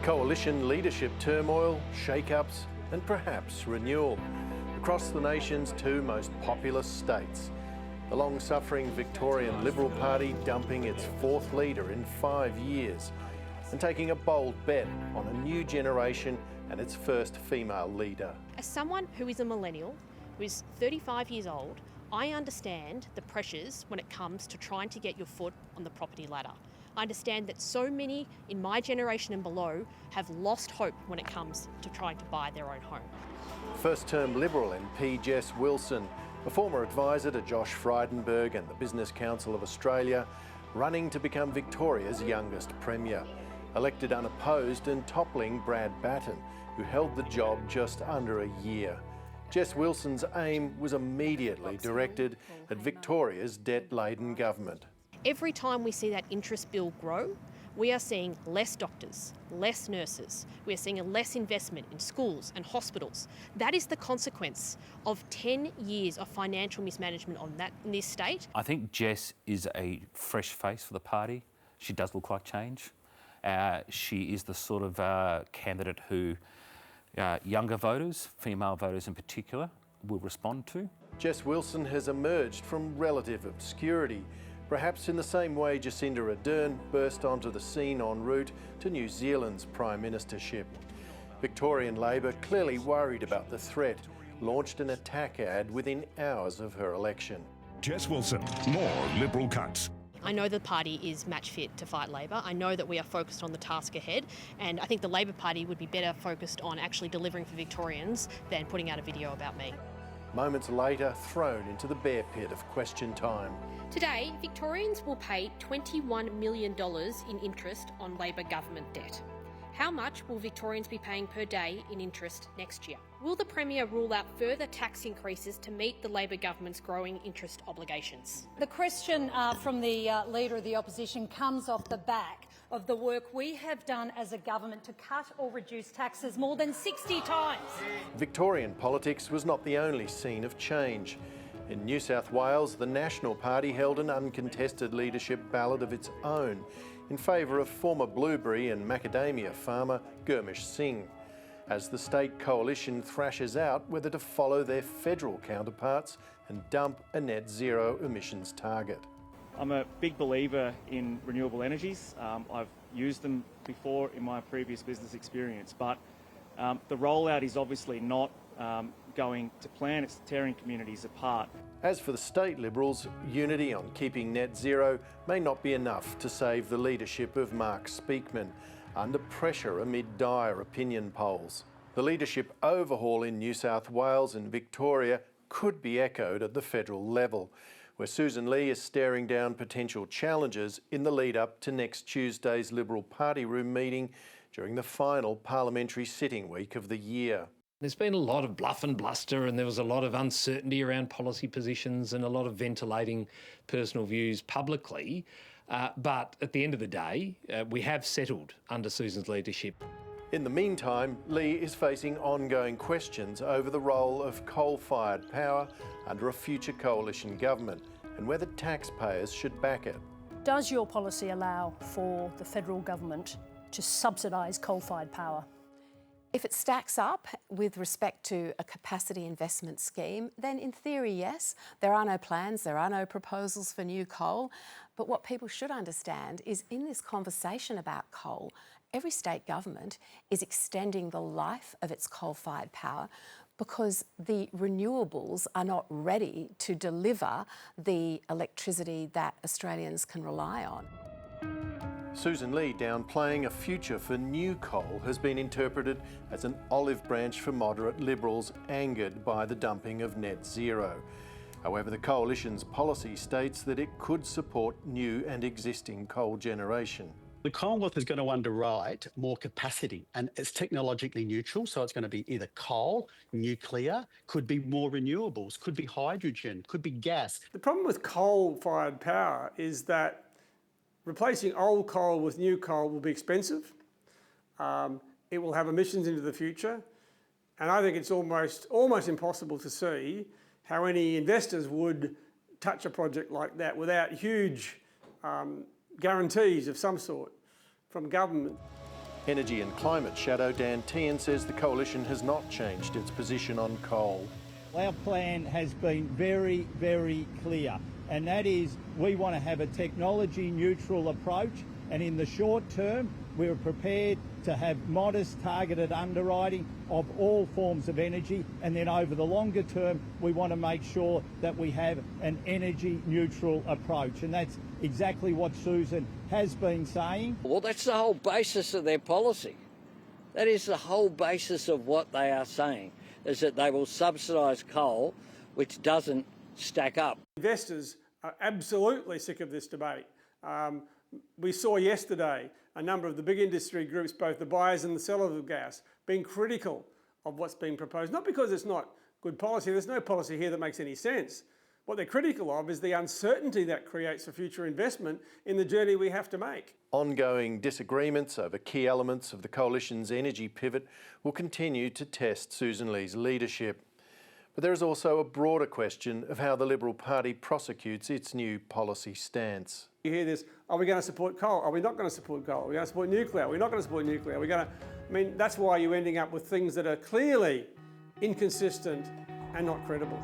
Coalition leadership turmoil, shake-ups and perhaps renewal across the nation's two most populous states. The long-suffering Victorian Liberal Party dumping its fourth leader in 5 years and taking a bold bet on a new generation and its first female leader. As someone who is a millennial, who is 35 years old, I understand the pressures when it comes to trying to get your foot on the property ladder. I understand that so many in my generation and below have lost hope when it comes to trying to buy their own home. First-term Liberal MP Jess Wilson, a former advisor to Josh Frydenberg and the Business Council of Australia, running to become Victoria's youngest Premier, elected unopposed and toppling Brad Batten, who held the job just under a year. Jess Wilson's aim was immediately directed at Victoria's debt-laden government. Every time we see that interest bill grow, we are seeing less doctors, less nurses. We are seeing a less investment in schools and hospitals. That is the consequence of 10 years of financial mismanagement in this state. I think Jess is a fresh face for the party. She does look like change. She is the sort of candidate who younger voters, female voters in particular, will respond to. Jess Wilson has emerged from relative obscurity, perhaps in the same way Jacinda Ardern burst onto the scene en route to New Zealand's Prime Ministership. Victorian Labor, clearly worried about the threat, launched an attack ad within hours of her election. Jess Wilson, more Liberal cuts. I know the party is match fit to fight Labor. I know that we are focused on the task ahead, and I think the Labor Party would be better focused on actually delivering for Victorians than putting out a video about me. Moments later, thrown into the bear pit of question time. Today, Victorians will pay $21 million in interest on Labor government debt. How much will Victorians be paying per day in interest next year? Will the Premier rule out further tax increases to meet the Labor government's growing interest obligations? The question from the Leader of the Opposition comes off the back of the work we have done as a government to cut or reduce taxes more than 60 times. Victorian politics was not the only scene of change. In New South Wales, the National Party held an uncontested leadership ballot of its own in favour of former blueberry and macadamia farmer Gurmish Singh, as the state coalition thrashes out whether to follow their federal counterparts and dump a net zero emissions target. I'm a big believer in renewable energies. I've used them before in my previous business experience, but the rollout is obviously not going to plan. It's tearing communities apart. As for the state Liberals, unity on keeping net zero may not be enough to save the leadership of Mark Speakman, under pressure amid dire opinion polls. The leadership overhaul in New South Wales and Victoria could be echoed at the federal level, where Sussan Ley is staring down potential challenges in the lead-up to next Tuesday's Liberal Party room meeting during the final parliamentary sitting week of the year. There's been a lot of bluff and bluster, and there was a lot of uncertainty around policy positions and a lot of ventilating personal views publicly. But at the end of the day, we have settled under Sussan's leadership. In the meantime, Ley is facing ongoing questions over the role of coal-fired power under a future coalition government and whether taxpayers should back it. Does your policy allow for the federal government to subsidise coal-fired power? If it stacks up with respect to a capacity investment scheme, then in theory, yes. There are no plans, there are no proposals for new coal. But what people should understand is in this conversation about coal, every state government is extending the life of its coal-fired power because the renewables are not ready to deliver the electricity that Australians can rely on. Sussan Ley downplaying a future for new coal has been interpreted as an olive branch for moderate Liberals angered by the dumping of net zero. However, the Coalition's policy states that it could support new and existing coal generation. The Commonwealth is going to underwrite more capacity, and it's technologically neutral, so it's going to be either coal, nuclear, could be more renewables, could be hydrogen, could be gas. The problem with coal-fired power is that replacing old coal with new coal will be expensive. It will have emissions into the future. And I think it's almost impossible to see how any investors would touch a project like that without huge guarantees of some sort from government. Energy and Climate Shadow Dan Tehan says the coalition has not changed its position on coal. Our plan has been very, very clear, and that is we want to have a technology neutral approach, and in the short term we're prepared to have modest targeted underwriting of all forms of energy, and then over the longer term we want to make sure that we have an energy neutral approach, and that's exactly what Sussan has been saying. Well, that's the whole basis of their policy. That is the whole basis of what they are saying, is that they will subsidise coal, which doesn't stack up. Investors are absolutely sick of this debate. We saw yesterday a number of the big industry groups, both the buyers and the sellers of gas, being critical of what's being proposed. Not because it's not good policy, there's no policy here that makes any sense. What they're critical of is the uncertainty that creates for future investment in the journey we have to make. Ongoing disagreements over key elements of the coalition's energy pivot will continue to test Sussan Ley's leadership. But there is also a broader question of how the Liberal Party prosecutes its new policy stance. You hear this, are we going to support coal? Are we not going to support coal? Are we going to support nuclear? Are we not going to support nuclear? Are we going to... I mean, that's why you're ending up with things that are clearly inconsistent and not credible.